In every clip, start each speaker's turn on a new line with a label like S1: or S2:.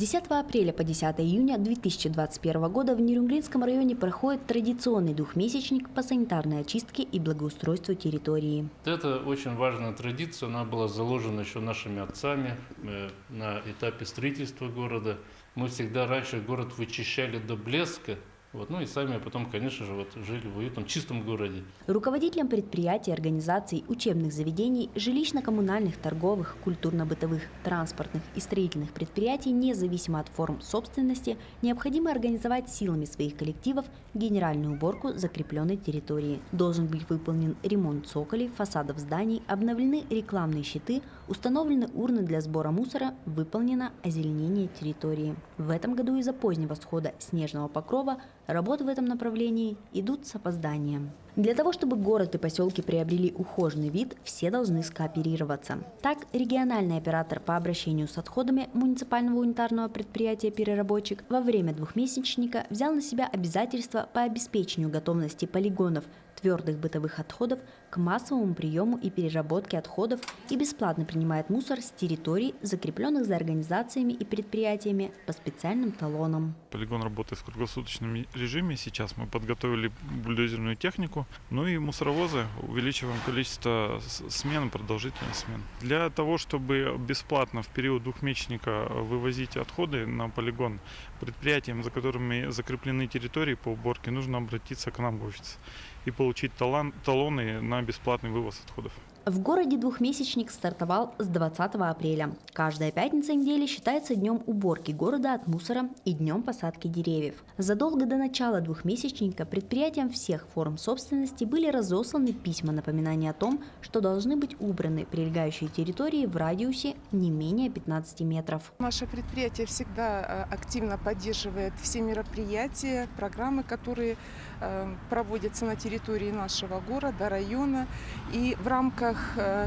S1: 10 апреля по 10 июня 2021 года в Нерюнгринском районе проходит традиционный двухмесячник по санитарной очистке и благоустройству территории.
S2: Это очень важная традиция, она была заложена еще нашими отцами на этапе строительства города. Мы всегда раньше город вычищали до блеска. Ну и сами потом, конечно же, жили в уютном, чистом городе.
S1: Руководителям предприятий, организаций, учебных заведений, жилищно-коммунальных, торговых, культурно-бытовых, транспортных и строительных предприятий, независимо от форм собственности, необходимо организовать силами своих коллективов генеральную уборку закрепленной территории. Должен быть выполнен ремонт цоколей, фасадов зданий, обновлены рекламные щиты, установлены урны для сбора мусора, выполнено озеленение территории. В этом году из-за позднего схода снежного покрова работы в этом направлении идут с опозданием. Для того, чтобы город и поселки приобрели ухоженный вид, все должны скооперироваться. Так, региональный оператор по обращению с отходами муниципального унитарного предприятия «Переработчик» во время двухмесячника взял на себя обязательства по обеспечению готовности полигонов твердых бытовых отходов к массовому приему и переработке отходов и бесплатно принимает мусор с территорий, закрепленных за организациями и предприятиями по специальным талонам.
S3: Полигон работает в круглосуточном режиме. Сейчас мы подготовили бульдозерную технику, и мусоровозы, увеличиваем количество смен, продолжительность смен. Для того, чтобы бесплатно в период двухмесячника вывозить отходы на полигон, предприятиям, за которыми закреплены территории по уборке, нужно обратиться к нам в офис и получить талоны на бесплатный вывоз отходов.
S1: В городе двухмесячник стартовал с 20 апреля. Каждая пятница недели считается днем уборки города от мусора и днем посадки деревьев. Задолго до начала двухмесячника предприятиям всех форм собственности были разосланы письма напоминания о том, что должны быть убраны прилегающие территории в радиусе не менее 15 метров.
S4: Наше предприятие всегда активно поддерживает все мероприятия, программы, которые проводятся на территории нашего города, района. И в рамках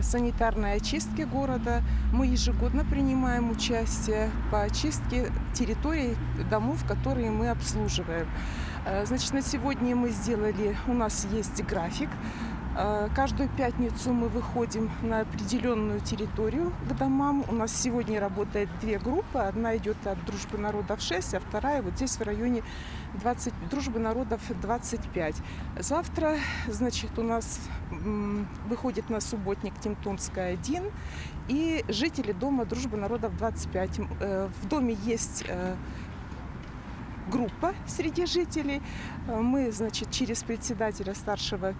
S4: санитарной очистки города мы ежегодно принимаем участие по очистке территорий домов, которые мы обслуживаем. Значит, на сегодня у нас есть график. Каждую пятницу мы выходим на определенную территорию к домам. У нас сегодня работает две группы. Одна идет от Дружбы народов 6, а вторая вот здесь в районе Дружбы народов 25. Завтра, значит, у нас выходит на субботник Тимтонская 1 и жители дома Дружбы народов 25. В доме есть группа среди жителей. Мы, значит, через председателя старшего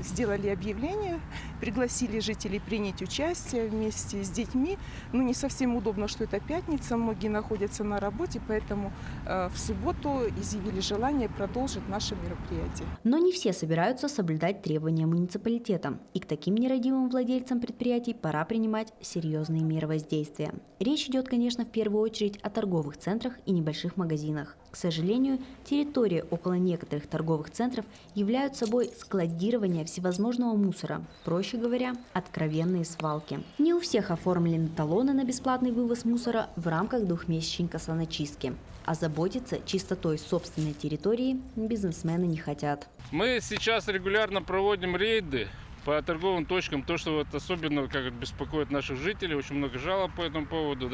S4: сделали объявление, пригласили жителей принять участие вместе с детьми. Не совсем удобно, что это пятница, многие находятся на работе, поэтому в субботу изъявили желание продолжить наше мероприятие.
S1: Но не все собираются соблюдать требования муниципалитета, и к таким нерадивым владельцам предприятий пора принимать серьезные меры воздействия. Речь идет, конечно, в первую очередь о торговых центрах и небольших магазинах. К сожалению, территории около некоторых торговых центров являются собой складирование всевозможного мусора, проще говоря, откровенные свалки. Не у всех оформлены талоны на бесплатный вывоз мусора в рамках двухмесячника саночистки. А заботиться чистотой собственной территории бизнесмены не хотят.
S2: Мы сейчас регулярно проводим рейды по торговым точкам, то, что особенно беспокоит наших жителей, очень много жалоб по этому поводу,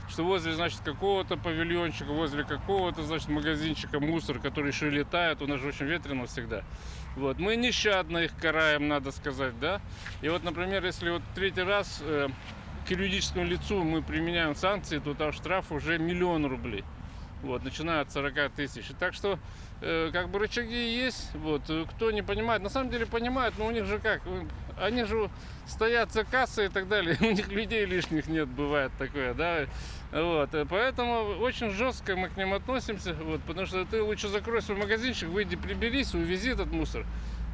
S2: что возле, какого-то павильончика, возле какого-то, магазинчика мусор, который еще летает, у нас же очень ветрено всегда. Мы нещадно их караем, надо сказать, И например, если третий раз к юридическому лицу мы применяем санкции, то там штраф уже 1 000 000 рублей. Начиная от 40 000. Так что рычаги есть. Кто не понимает, на самом деле понимают, но у них же они же стоят за кассой и так далее. У них людей лишних нет, бывает такое, Поэтому очень жестко мы к ним относимся, потому что ты лучше закрой свой магазинчик, выйди, приберись, увези этот мусор,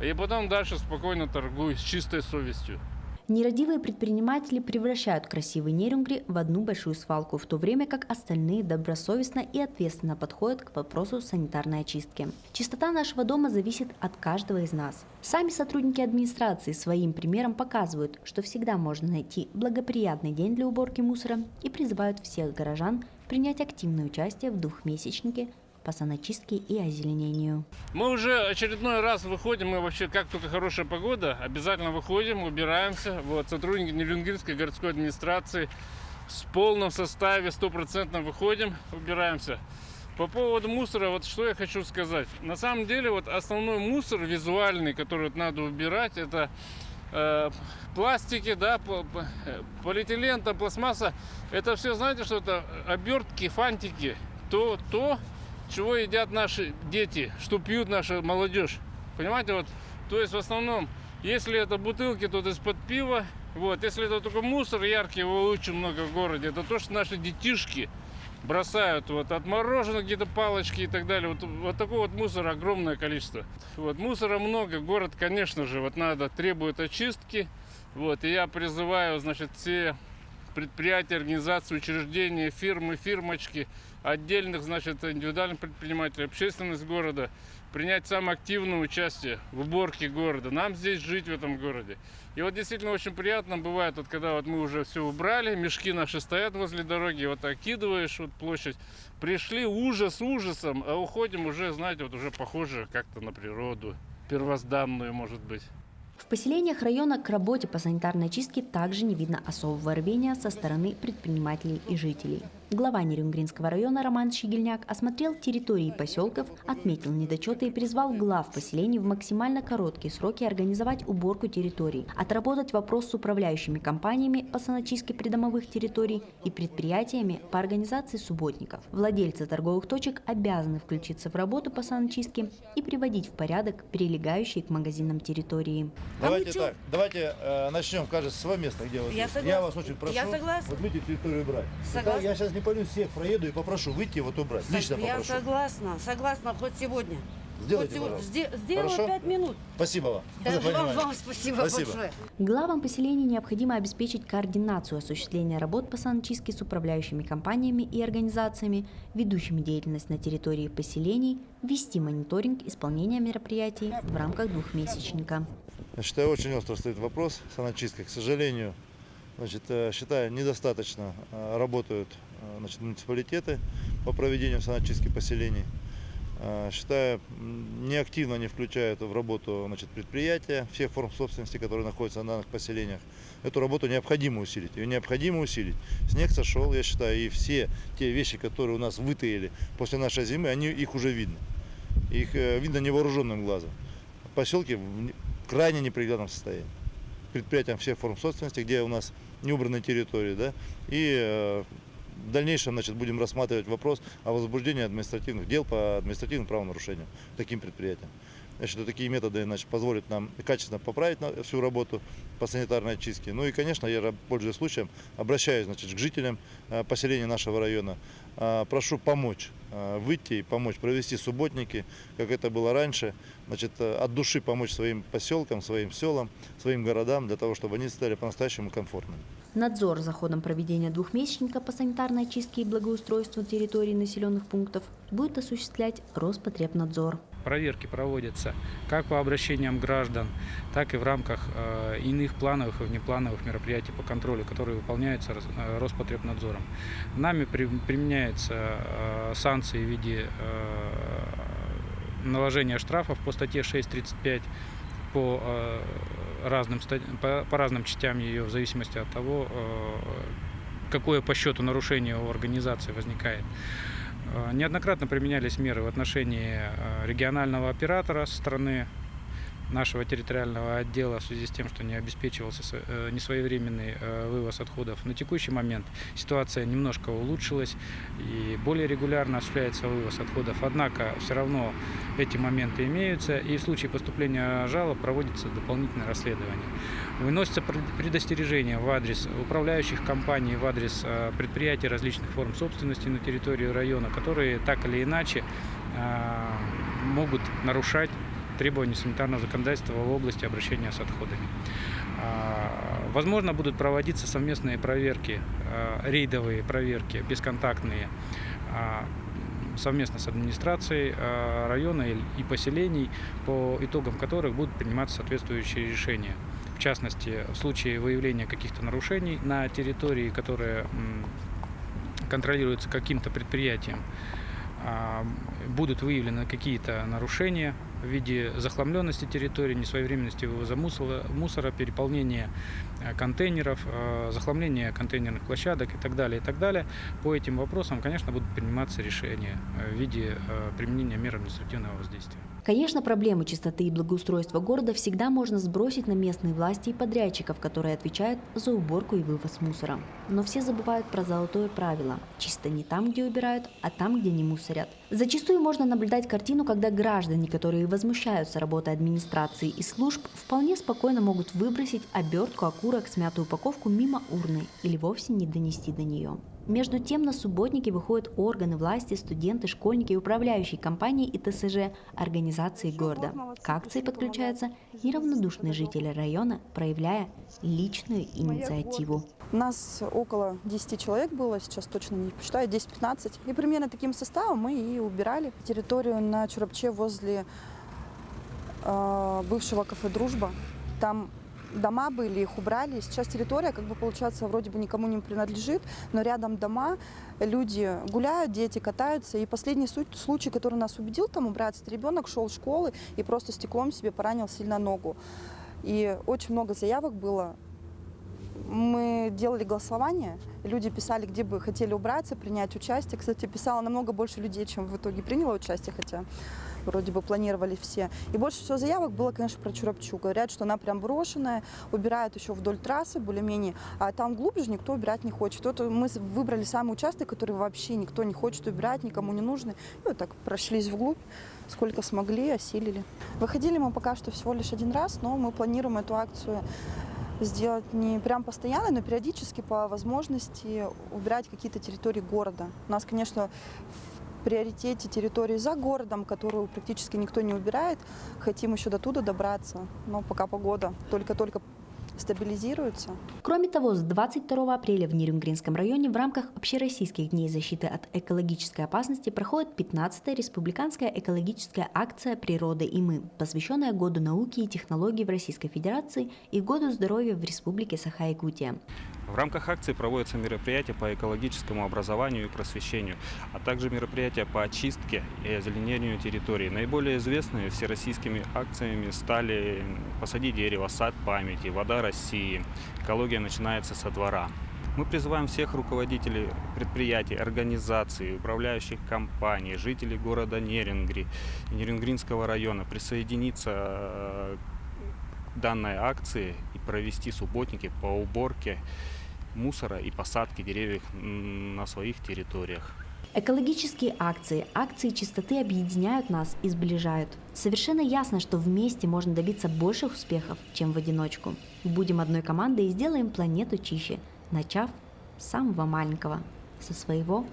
S2: и потом дальше спокойно торгуй с чистой совестью.
S1: Нерадивые предприниматели превращают красивый Нерюнгри в одну большую свалку, в то время как остальные добросовестно и ответственно подходят к вопросу санитарной очистки. Чистота нашего дома зависит от каждого из нас. Сами сотрудники администрации своим примером показывают, что всегда можно найти благоприятный день для уборки мусора и призывают всех горожан принять активное участие в двухмесячнике по саночистке и озеленению.
S2: Мы уже очередной раз выходим, мы вообще, как только хорошая погода, обязательно выходим, убираемся. Сотрудники Нерюнгринской городской администрации в полном составе, 100% выходим, убираемся. По поводу мусора, вот что я хочу сказать. На самом деле, вот основной мусор визуальный, который вот надо убирать, это пластики, да, полиэтилен, там, пластмасса. Это все, знаете, что это обертки, фантики. То, чего едят наши дети, что пьют наша молодежь. Понимаете, вот, то есть в основном, если это бутылки, то это из-под пива. Вот, если это только мусор яркий, его очень много в городе, это то, что наши детишки бросают, вот, от мороженого какие-то палочки и так далее. Вот такого вот мусора огромное количество. Вот, мусора много, город, конечно же, вот требует очистки. Вот, и я призываю, значит, все предприятия, организации, учреждения, фирмы, фирмочки, отдельных, значит, индивидуальных предпринимателей, общественность города принять самое активное участие в уборке города. Нам здесь жить в этом городе. И вот действительно очень приятно бывает, вот, когда вот мы уже все убрали, мешки наши стоят возле дороги, вот окидываешь вот площадь, пришли, ужас ужасом, а уходим уже, знаете, вот уже похоже как-то на природу, первозданную, может быть.
S1: В поселениях района к работе по санитарной очистке также не видно особого рвения со стороны предпринимателей и жителей. Глава Нерюнгринского района Роман Щегельняк осмотрел территории поселков, отметил недочеты и призвал глав поселений в максимально короткие сроки организовать уборку территорий, отработать вопрос с управляющими компаниями по саночистке придомовых территорий и предприятиями по организации субботников. Владельцы торговых точек обязаны включиться в работу по саночистке и приводить в порядок прилегающие к магазинам территории.
S5: Давайте начнем, каждый с своего места, где вот я вас очень прошу, вот выйти территорию убрать.
S6: Согласна.
S5: Я сейчас не пойду всех проеду и попрошу выйти вот убрать. Лично попрошу.
S6: Я согласна, хоть сегодня.
S5: Сделайте, пожалуйста.
S6: Сделаю 5 минут.
S5: Спасибо вам.
S6: Да,
S5: за понимание.
S6: вам спасибо большое.
S1: Главам поселений необходимо обеспечить координацию осуществления работ по саночистке с управляющими компаниями и организациями, ведущими деятельность на территории поселений, вести мониторинг исполнения мероприятий в рамках двухмесячника.
S5: Я считаю, очень остро стоит вопрос саночистки. К сожалению, считаю, недостаточно работают муниципалитеты по проведению саночистки поселений. Считаю, неактивно не включают в работу предприятия всех форм собственности, которые находятся на данных поселениях. Эту работу необходимо усилить. Ее необходимо усилить. Снег сошел, я считаю, и все те вещи, которые у нас вытаили после нашей зимы, их уже видно. Их видно невооруженным глазом. Поселки в крайне неприглядном состоянии. Предприятиям всех форм собственности, где у нас не убранные территории, да, и в дальнейшем будем рассматривать вопрос о возбуждении административных дел по административным правонарушениям таким предприятиям. Я считаю, такие методы позволят нам качественно поправить всю работу по санитарной очистке. Ну и, конечно, я, пользуясь случаем, обращаюсь к жителям поселения нашего района. Прошу помочь, выйти и помочь, провести субботники, как это было раньше. От души помочь своим поселкам, своим селам, своим городам, для того, чтобы они стали по-настоящему комфортными.
S1: Надзор за ходом проведения двухмесячника по санитарной очистке и благоустройству территорий населенных пунктов будет осуществлять Роспотребнадзор.
S7: Проверки проводятся как по обращениям граждан, так и в рамках иных плановых и внеплановых мероприятий по контролю, которые выполняются Роспотребнадзором. Нами применяются санкции в виде наложения штрафов по статье 6.35 по разным частям ее, в зависимости от того, какое по счету нарушение у организации возникает. Неоднократно применялись меры в отношении регионального оператора со стороны нашего территориального отдела в связи с тем, что не обеспечивался несвоевременный вывоз отходов. На текущий момент ситуация немножко улучшилась и более регулярно осуществляется вывоз отходов. Однако все равно эти моменты имеются, и в случае поступления жалоб проводится дополнительное расследование. Выносятся предостережения в адрес управляющих компаний, в адрес предприятий различных форм собственности на территории района, которые так или иначе могут нарушать требований санитарного законодательства в области обращения с отходами. Возможно, будут проводиться совместные проверки, рейдовые проверки, бесконтактные, совместно с администрацией района и поселений, по итогам которых будут приниматься соответствующие решения. В частности, в случае выявления каких-то нарушений на территории, которые контролируются каким-то предприятием, будут выявлены какие-то нарушения, в виде захламленности территории, несвоевременности вывоза мусора, переполнения контейнеров, захламления контейнерных площадок и так далее, и так далее. По этим вопросам, конечно, будут приниматься решения в виде применения мер административного воздействия.
S1: Конечно, проблему чистоты и благоустройства города всегда можно сбросить на местные власти и подрядчиков, которые отвечают за уборку и вывоз мусора. Но все забывают про золотое правило – чисто не там, где убирают, а там, где не мусорят. Зачастую можно наблюдать картину, когда граждане, которые возмущаются работой администрации и служб, вполне спокойно могут выбросить обертку, окурок, смятую упаковку мимо урны или вовсе не донести до нее. Между тем на субботники выходят органы власти, студенты, школьники, управляющие компании и ТСЖ, организации города. К акции подключаются неравнодушные жители района, проявляя личную инициативу.
S8: У нас около 10 человек было, сейчас точно не посчитаю, 10-15. И примерно таким составом мы и убирали территорию на Чурапче возле бывшего кафе «Дружба». Там дома были, их убрали. Сейчас территория, получается, вроде бы никому не принадлежит, но рядом дома, люди гуляют, дети катаются. И последний случай, который нас убедил там убраться, это ребенок шел в школу и просто стеклом себе поранил сильно ногу. И очень много заявок было. Мы делали голосование, люди писали, где бы хотели убраться, принять участие. Кстати, писало намного больше людей, чем в итоге приняло участие, хотя вроде бы планировали все. И больше всего заявок было, конечно, про Чурапчу. Говорят, что она прям брошенная, убирают еще вдоль трассы более-менее, а там глубже никто убирать не хочет. Вот мы выбрали самый участок, который вообще никто не хочет убирать, никому не нужный. И вот так прошлись вглубь, сколько смогли, осилили. Выходили мы пока что всего лишь один раз, но мы планируем эту акцию сделать не прям постоянно, но периодически по возможности убирать какие-то территории города. У нас, конечно, в приоритете территории за городом, которую практически никто не убирает. Хотим еще до туда добраться, но пока погода только-только стабилизируется.
S1: Кроме того, с 22 апреля в Нерюнгринском районе в рамках Общероссийских дней защиты от экологической опасности проходит 15-я республиканская экологическая акция «Природа и мы», посвященная Году науки и технологий в Российской Федерации и Году здоровья в Республике Саха-Якутия.
S9: В рамках акции проводятся мероприятия по экологическому образованию и просвещению, а также мероприятия по очистке и озеленению территории. Наиболее известными всероссийскими акциями стали «Посади дерево», «Сад памяти», «Вода России», «Экология начинается со двора». Мы призываем всех руководителей предприятий, организаций, управляющих компаний, жителей города Нерюнгри и Нерюнгринского района присоединиться к данной акции и провести субботники по уборке мусора и посадке деревьев на своих территориях.
S1: Экологические акции, акции чистоты объединяют нас и сближают. Совершенно ясно, что вместе можно добиться больших успехов, чем в одиночку. Будем одной командой и сделаем планету чище, начав с самого маленького, со своего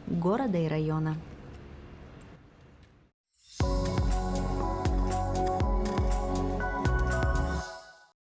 S1: города и района.